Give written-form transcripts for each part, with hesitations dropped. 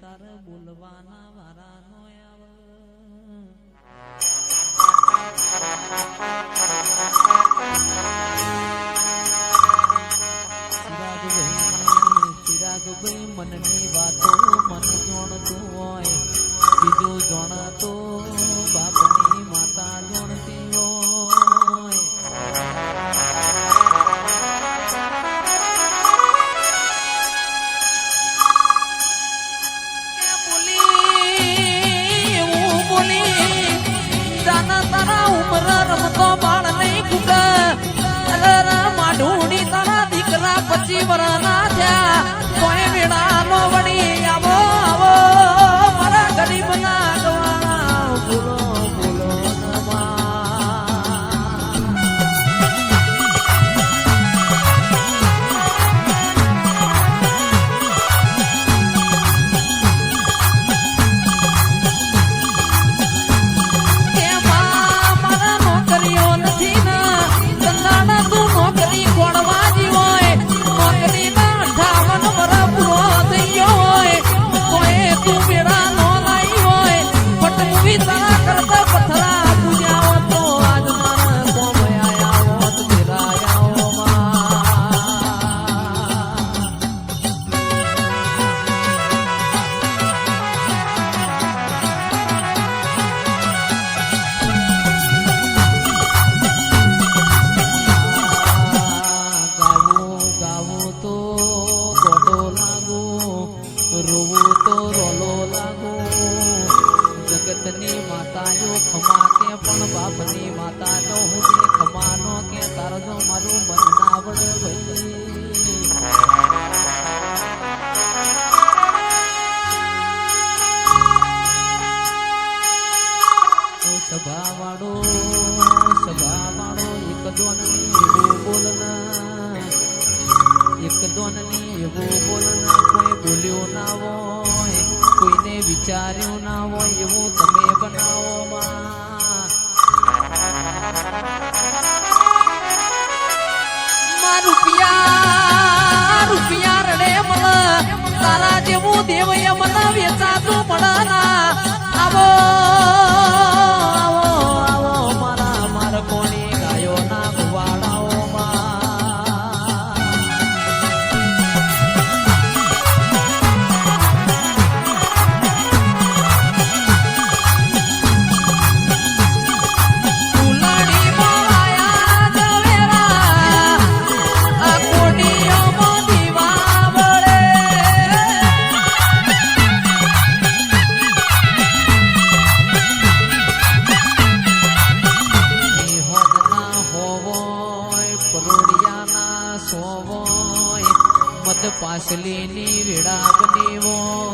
તારે બોલવાના વારા નો આવે ચિરાગભાઈ મનની વાતો મન જોણતું હોય બીજું જોણતો બાપની માતા જોણતી હોય પછી વરના થયા કોઈ વેળા નો વળી આવો આવો મારા ગરીબ ના ગવાણા બોલો બોલો મારા નોકરીઓ નથી ને ચંદાના તું નોકરી કોણવા રોવું તો રોલો લાગો જગતની માતાઓ ખમા કે પણ બાપની માતા નો હું ખમાનો કે તારનો મારું મન નાવડ ભાઈ સભા વાળો એક દોનની એવું બોલના એક દોનની એવું બોલના કોઈ બોલ્યો ના હોય કોઈને વિચાર્યું ના હોય એવું તમે બનાવો માં રૂપિયા રડે મને તારા જેવું દેવ મને વેચાતું મળે ના આવો આવો મારા કોની ગાયો ના ગુવાડાઓ મત પાસલીની વેળા બની હોય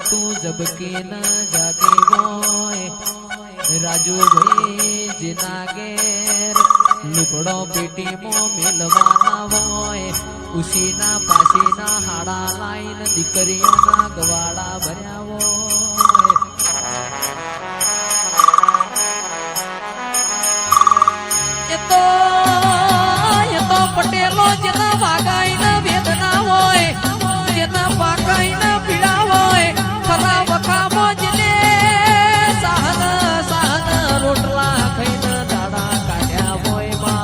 તું જબકી ન જાગે હોય રાજુભાઈ જીના ઘેર લુગડો પેટીમાં મેલવાના હોય ઉશીના પાસીના હાડા લાઈન દીકરીઓના ગવાડા ભર્યા હોય એ તો પટેલો જેના વાગાઈના વેદના હોય જેના પાકાઈના પીડા હોય ખરા વખામાં જેને સાહન રોટલા ખાઈને દાડા કાઢ્યા હોય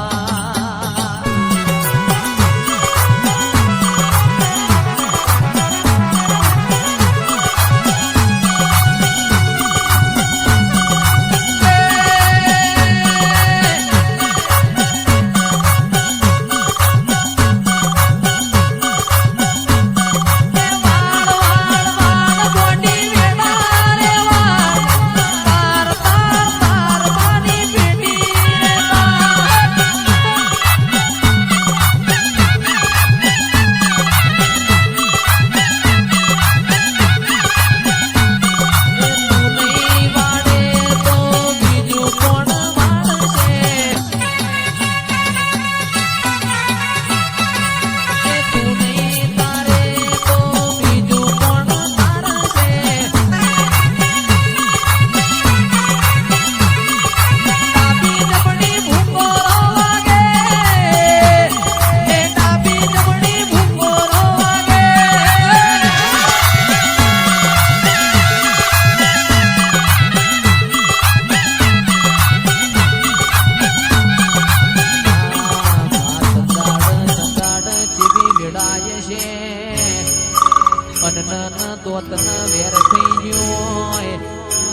દોતન વેર થઈ ગયો હોય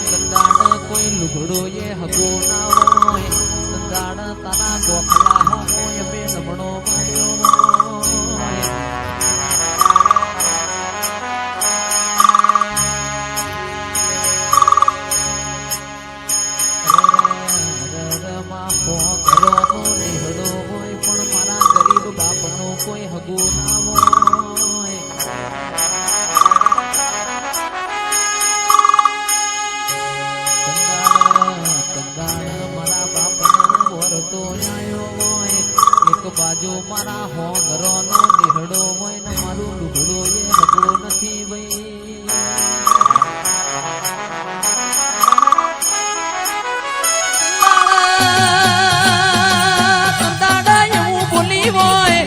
સંદાડ કોઈ લુગડો એ હગો ના હોય સંદાડ તારા ગોખલા હોય બે નમણો માર્યો હોય પણ મારા ગરીબ બાપનો કોઈ હગો ના હોય બાજુ મારા હો ઘરનો નિહડો હોય ને મારું લુગડો એ હગડો નથી ભાઈ સંદાડા એવું બોલી હોય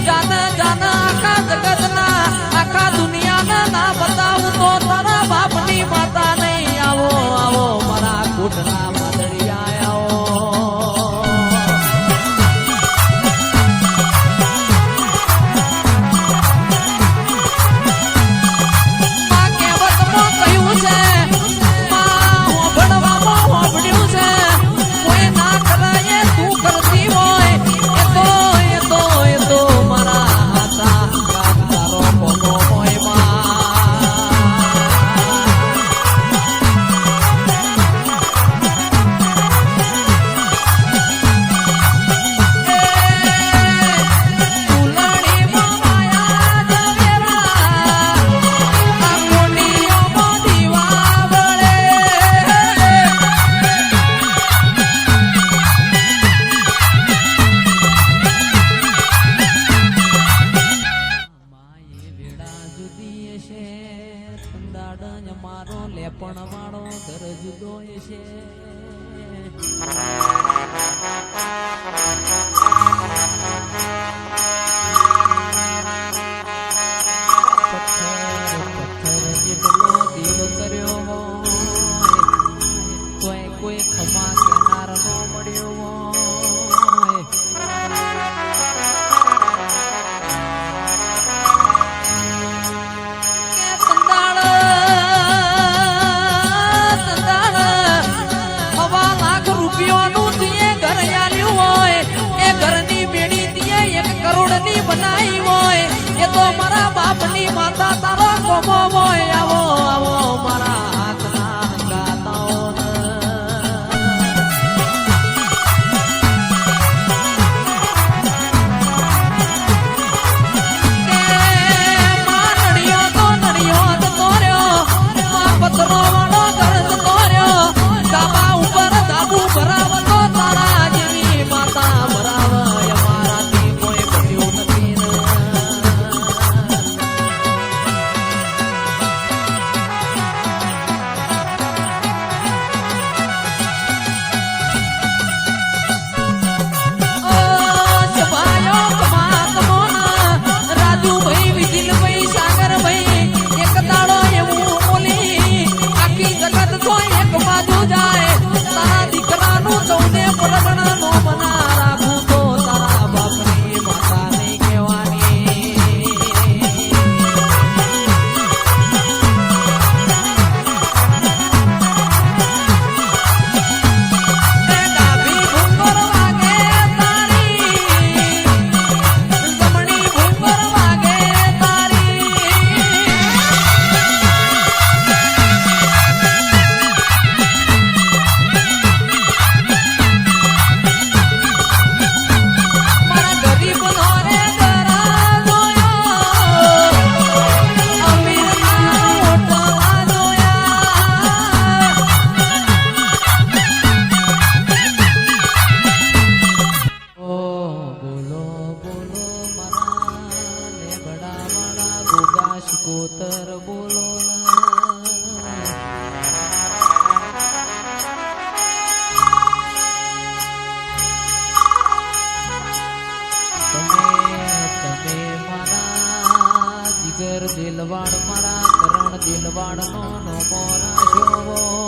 જાના આખા જગતના આખા દુનિયાના ના બતાવું તો તારા બાપની માતા નહીં આવો મારા કુટના માદડિયા મારો લેપણ વાળો ઘર જુદો છે પથ્થર જેટલો દેવ કર્યો હોય કોઈ ખમા કેનાર નો મળ્યો હોય રૂપિયોનું ઘર આલ્યું હોય એ રાખ્યો હોય.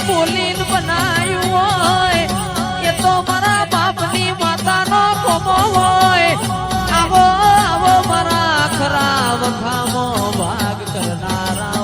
બોલીને બનાયું હોય એ તો મારા બાપની માતાનો કોમો હોય. આવો આવો મારા ખરા વખામો ભાગ કરનારા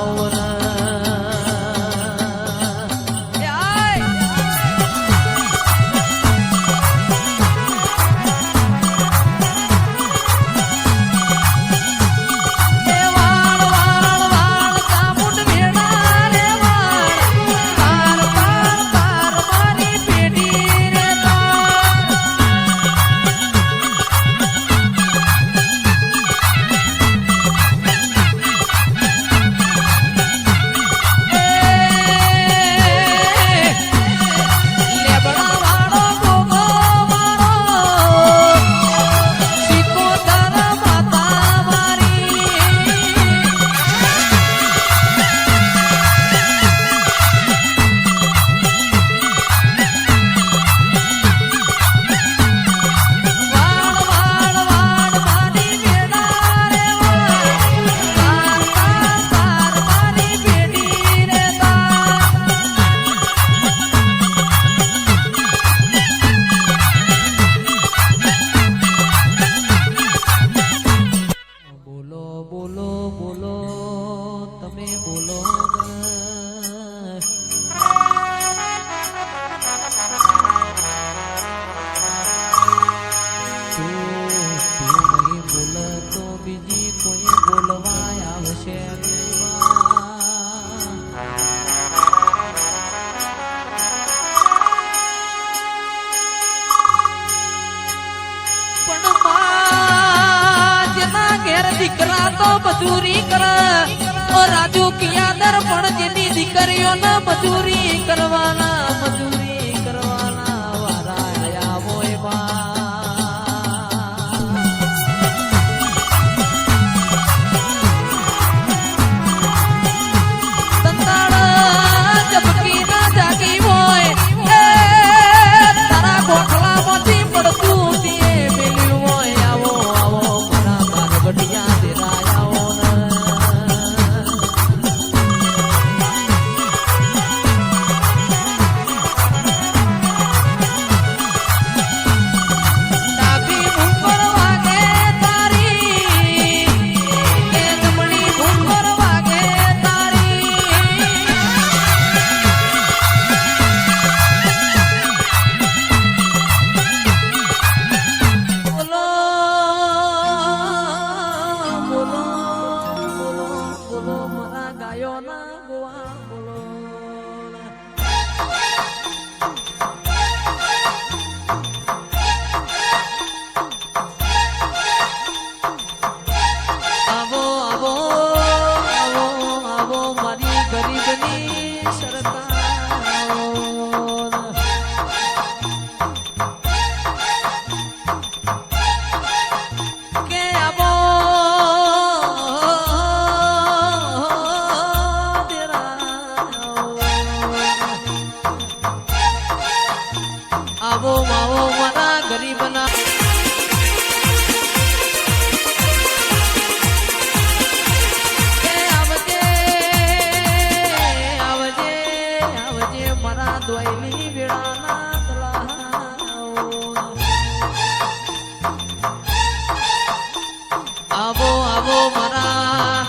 દીકરા તો મજૂરી કરે ઓ રાજુ કિયાદર પણ જેની દીકરીઓને મજૂરી કરવાના વારા આયા હોય સંતાણ જબકી ના જાગી હોય તારા ગોઠલામાંથી પડતું તે મેલ્યું હોય. આવો આવો મારા બારગઢિયા આવો માવો મારા ગરીબના મારા દોયલી વેળાના આવો આવો મારા